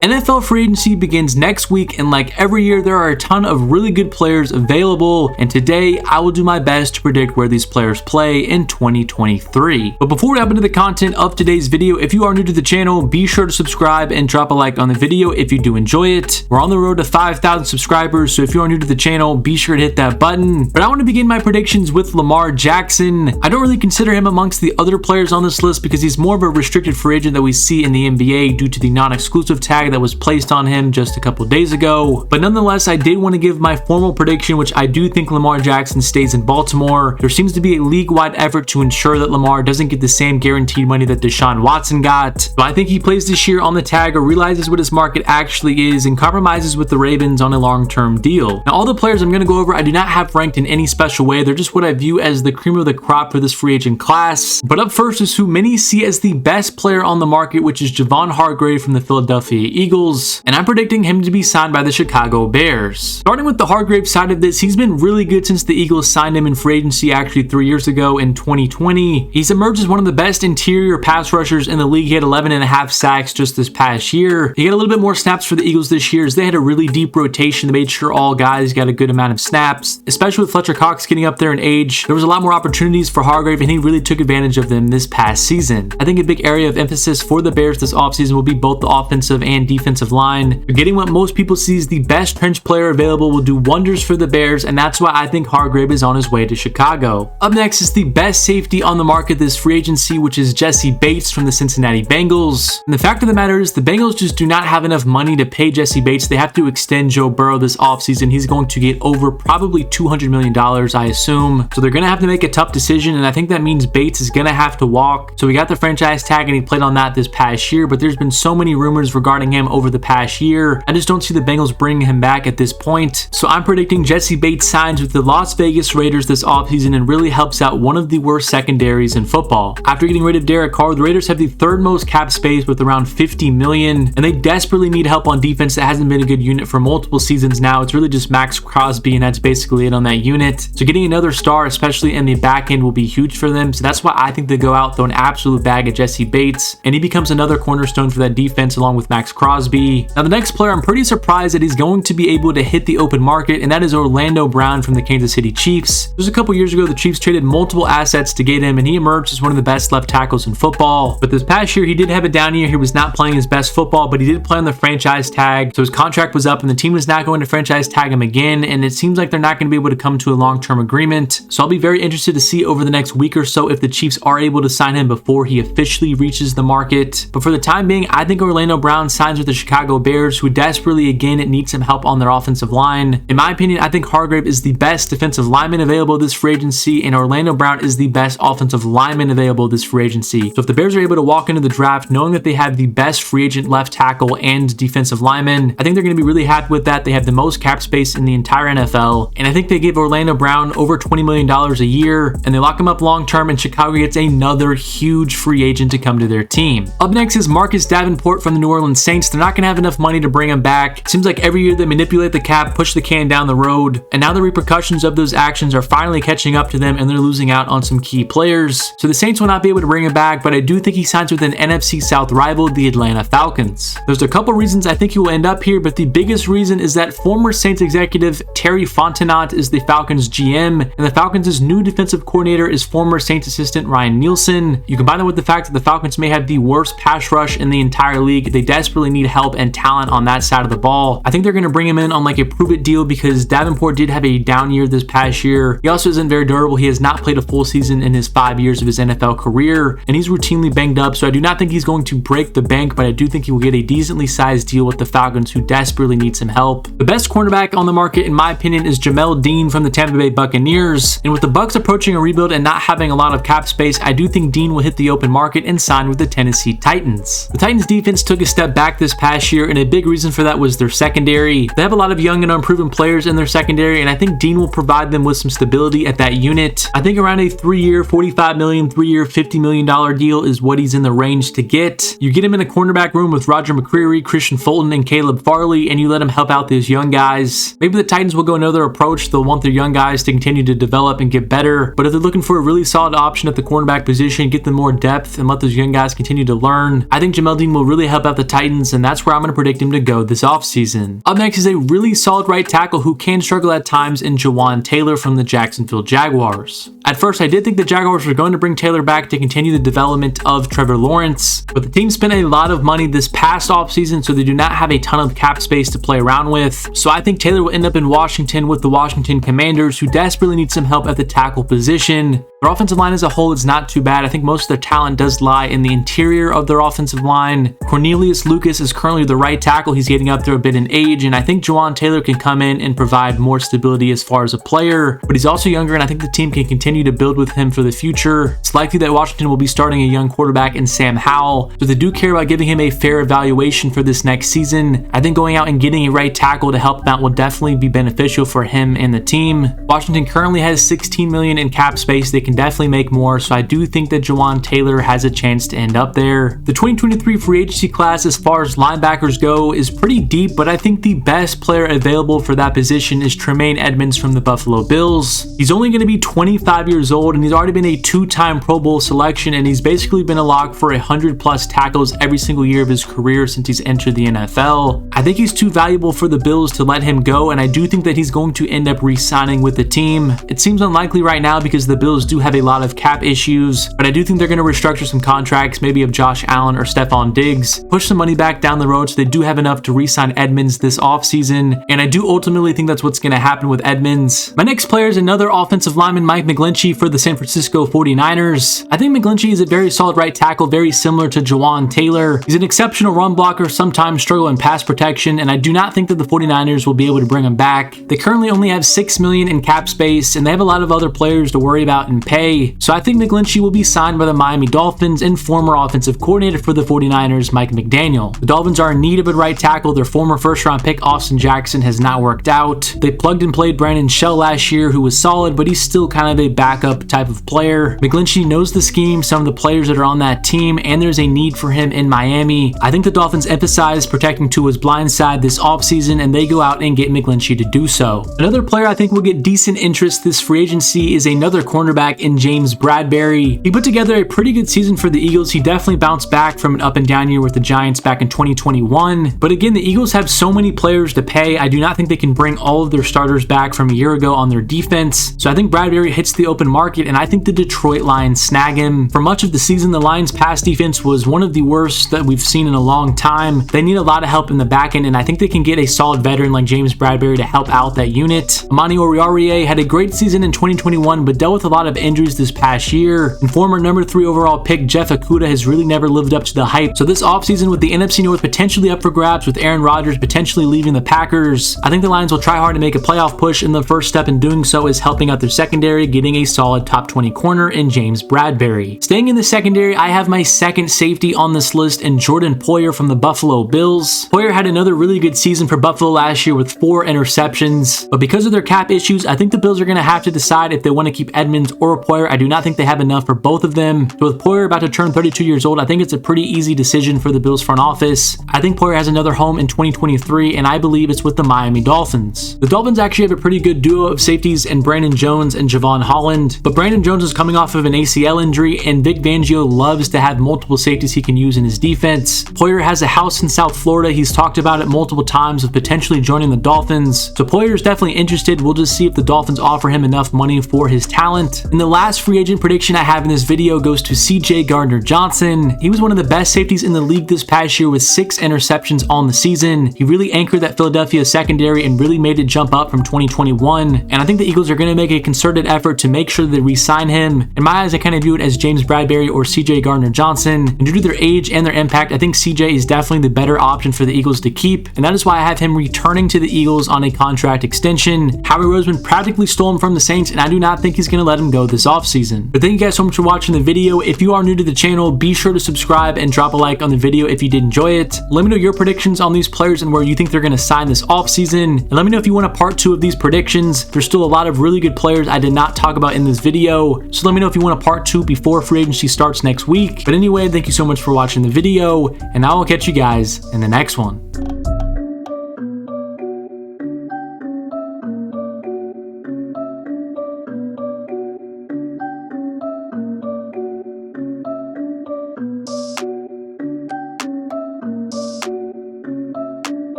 NFL free agency begins next week, and like every year, there are a ton of really good players available, and today I will do my best to predict where these players play in 2023. But before we hop into the content of today's video, if you are new to the channel, be sure to subscribe and drop a like on the video if you do enjoy it. We're on the road to 5,000 subscribers, so if you are new to the channel, be sure to hit that button. But I want to begin my predictions with Lamar Jackson. I don't really consider him amongst the other players on this list because he's more of a restricted free agent that we see in the NBA due to the non-exclusive tag that was placed on him just a couple days ago. But nonetheless, I did want to give my formal prediction, which I do think Lamar Jackson stays in Baltimore. There seems to be a league-wide effort to ensure that Lamar doesn't get the same guaranteed money that Deshaun Watson got. So I think he plays this year on the tag or realizes what his market actually is and compromises with the Ravens on a long-term deal. Now, all the players I'm going to go over, I do not have ranked in any special way. They're just what I view as the cream of the crop for this free agent class. But up first is who many see as the best player on the market, which is Javon Hargrave from the Philadelphia Eagles. And I'm predicting him to be signed by the Chicago Bears. Starting with the Hargrave side of this, he's been really good since the Eagles signed him in free agency actually 3 years ago in 2020. He's emerged as one of the best interior pass rushers in the league. He had 11.5 sacks just this past year. He got a little bit more snaps for the Eagles this year as they had a really deep rotation. They made sure all guys got a good amount of snaps, especially with Fletcher Cox getting up there in age. There was a lot more opportunities for Hargrave and he really took advantage of them this past season. I think a big area of emphasis for the Bears this offseason will be both the offensive and defensive line. Getting what most people see as the best trench player available will do wonders for the Bears, and that's why I think Hargrave is on his way to Chicago. Up next is the best safety on the market this free agency, which is Jessie Bates from the Cincinnati Bengals. And the fact of the matter is the Bengals just do not have enough money to pay Jessie Bates. They have to extend Joe Burrow this offseason. He's going to get over probably $200 million, I assume. So they're going to have to make a tough decision, and I think that means Bates is going to have to walk. So we got the franchise tag and he played on that this past year, but there's been so many rumors regarding him over the past year. I just don't see the Bengals bringing him back at this point. So I'm predicting Jessie Bates signs with the Las Vegas Raiders this offseason and really helps out one of the worst secondaries in football. After getting rid of Derek Carr, the Raiders have the third most cap space with around $50 million, and they desperately need help on defense that hasn't been a good unit for multiple seasons now. It's really just Max Crosby, and that's basically it on that unit. So getting another star, especially in the back end, will be huge for them. So that's why I think they go out, throw an absolute bag at Jessie Bates, and he becomes another cornerstone for that defense along with Max Crosby. Now the next player I'm pretty surprised that he's going to be able to hit the open market, and that is Orlando Brown from the Kansas City Chiefs. Just a couple years ago, the Chiefs traded multiple assets to get him, and he emerged as one of the best left tackles in football. But this past year, he did have a down year. He was not playing his best football, but he did play on the franchise tag, so his contract was up, and the team is not going to franchise tag him again, and it seems like they're not going to be able to come to a long-term agreement. So I'll be very interested to see over the next week or so if the Chiefs are able to sign him before he officially reaches the market. But for the time being, I think Orlando Brown signs with the Chicago Bears, who desperately again need some help on their offensive line. In my opinion, I think Hargrave is the best defensive lineman available this free agency, and Orlando Brown is the best offensive lineman available this free agency. So if the Bears are able to walk into the draft knowing that they have the best free agent left tackle and defensive lineman, I think they're going to be really happy with that. They have the most cap space in the entire NFL, and I think they give Orlando Brown over $20 million a year, and they lock him up long term, and Chicago gets another huge free agent to come to their team. Up next is Marcus Davenport from the New Orleans Saints. They're not going to have enough money to bring him back. It seems like every year they manipulate the cap, push the can down the road, and now the repercussions of those actions are finally catching up to them, and they're losing out on some key players. So the Saints will not be able to bring him back, but I do think he signs with an NFC South rival, the Atlanta Falcons. There's a couple reasons I think he will end up here, but the biggest reason is that former Saints executive Terry Fontenot is the Falcons GM, and the Falcons' new defensive coordinator is former Saints assistant Ryan Nielsen. You combine that with the fact that the Falcons may have the worst pass rush in the entire league. They desperately need help and talent on that side of the ball. I think they're going to bring him in on like a prove-it deal because Davenport did have a down year this past year. He also isn't very durable. He has not played a full season in his 5 years of his NFL career, and he's routinely banged up, so I do not think he's going to break the bank, but I do think he will get a decently sized deal with the Falcons, who desperately need some help. The best cornerback on the market, in my opinion, is Jamel Dean from the Tampa Bay Buccaneers, and with the Bucs approaching a rebuild and not having a lot of cap space, I do think Dean will hit the open market and sign with the Tennessee Titans. The Titans defense took a step back this past year, and a big reason for that was their secondary. They have a lot of young and unproven players in their secondary, and I think Dean will provide them with some stability at that unit. I think around a 3-year, $45 million, 3-year, $50 million deal is what he's in the range to get. You get him in a cornerback room with Roger McCreary, Christian Fulton, and Caleb Farley, and you let him help out these young guys. Maybe the Titans will go another approach. They'll want their young guys to continue to develop and get better, but if they're looking for a really solid option at the cornerback position, get them more depth and let those young guys continue to learn, I think Jamel Dean will really help out the Titans. Dolphins, and that's where I'm going to predict him to go this offseason. Up next is a really solid right tackle who can struggle at times in Jawaan Taylor from the Jacksonville Jaguars. At first, I did think the Jaguars were going to bring Taylor back to continue the development of Trevor Lawrence, but the team spent a lot of money this past offseason, so they do not have a ton of cap space to play around with. So I think Taylor will end up in Washington with the Washington Commanders, who desperately need some help at the tackle position. Their offensive line as a whole is not too bad. I think most of their talent does lie in the interior of their offensive line. Cornelius Lucas is currently the right tackle. He's getting up there a bit in age, and I think Jawaan Taylor can come in and provide more stability as far as a player, but he's also younger, and I think the team can continue to build with him for the future. It's likely that Washington will be starting a young quarterback in Sam Howell, so they do care about giving him a fair evaluation for this next season. I think going out and getting a right tackle to help him out will definitely be beneficial for him and the team. Washington currently has $16 million in cap space. They can definitely make more, so I do think that Jawaan Taylor has a chance to end up there. The 2023 free agency class as far as linebackers go is pretty deep, but I think the best player available for that position is Tremaine Edmunds from the Buffalo Bills. He's only going to be 25 years old, and he's already been a two-time Pro Bowl selection, and he's basically been a lock for 100+ tackles every single year of his career since he's entered the NFL. I think he's too valuable for the Bills to let him go, and I do think that he's going to end up re-signing with the team. It seems unlikely right now because the Bills do have a lot of cap issues, but I do think they're going to restructure some contracts, maybe of Josh Allen or Stephon Diggs, push some money back down the road so they do have enough to re-sign Edmunds this offseason, and I do ultimately think that's what's going to happen with Edmunds. My next player is another offensive lineman, Mike McGlinchey for the San Francisco 49ers. I think McGlinchey is a very solid right tackle, very similar to Jawaan Taylor. He's an exceptional run blocker, sometimes struggle in pass protection, and I do not think that the 49ers will be able to bring him back. They currently only have $6 million in cap space, and they have a lot of other players to worry about in pay, so I think McGlinchey will be signed by the Miami Dolphins and former offensive coordinator for the 49ers, Mike McDaniel. The Dolphins are in need of a right tackle. Their former first-round pick, Austin Jackson, has not worked out. They plugged and played Brandon Shell last year, who was solid, but he's still kind of a backup type of player. McGlinchey knows the scheme, some of the players that are on that team, and there's a need for him in Miami. I think the Dolphins emphasize protecting Tua's blind side this offseason, and they go out and get McGlinchey to do so. Another player I think will get decent interest this free agency is another cornerback in James Bradberry. He put together a pretty good season for the Eagles. He definitely bounced back from an up and down year with the Giants back in 2021. But again, the Eagles have so many players to pay. I do not think they can bring all of their starters back from a year ago on their defense. So I think Bradberry hits the open market, and I think the Detroit Lions snag him. For much of the season, the Lions' pass defense was one of the worst that we've seen in a long time. They need a lot of help in the back end, and I think they can get a solid veteran like James Bradberry to help out that unit. Amani Oruwariye had a great season in 2021, but dealt with a lot of injuries this past year. And former number 3 overall pick Jeff Okudah has really never lived up to the hype. So this offseason, with the NFC North potentially up for grabs, with Aaron Rodgers potentially leaving the Packers, I think the Lions will try hard to make a playoff push, and the first step in doing so is helping out their secondary, getting a solid top 20 corner in James Bradberry. Staying in the secondary, I have my second safety on this list in Jordan Poyer from the Buffalo Bills. Poyer had another really good season for Buffalo last year with 4 interceptions, but because of their cap issues, I think the Bills are going to have to decide if they want to keep Edmunds or Poyer. I do not think they have enough for both of them. So with Poyer about to turn 32 years old, I think it's a pretty easy decision for the Bills front office. I think Poyer has another home in 2023, and I believe it's with the Miami Dolphins. The Dolphins actually have a pretty good duo of safeties in Brandon Jones and Javon Holland, but Brandon Jones is coming off of an ACL injury, and Vic Fangio loves to have multiple safeties he can use in his defense. Poyer has a house in South Florida. He's talked about it multiple times of potentially joining the Dolphins, so Poyer's definitely interested. We'll just see if the Dolphins offer him enough money for his talent. And the last free agent prediction I have in this video goes to CJ Gardner-Johnson. He was one of the best safeties in the league this past year with 6 interceptions on the season. He really anchored that Philadelphia secondary and really made it jump up from 2021. And I think the Eagles are going to make a concerted effort to make sure they re-sign him. In my eyes, I kind of view it as James Bradberry or CJ Gardner-Johnson. And due to their age and their impact, I think CJ is definitely the better option for the Eagles to keep. And that is why I have him returning to the Eagles on a contract extension. Howie Roseman practically stole him from the Saints, and I do not think he's going to let him go this offseason. But thank you guys so much for watching the video. If you are new to the channel, be sure to subscribe and drop a like on the video if you did enjoy it. Let me know your predictions on these players and where you think they're going to sign this offseason. And let me know if you want a part 2 of these predictions. There's still a lot of really good players I did not talk about in this video, so let me know if you want a part 2 before free agency starts next week. But anyway, thank you so much for watching the video, and I will catch you guys in the next one.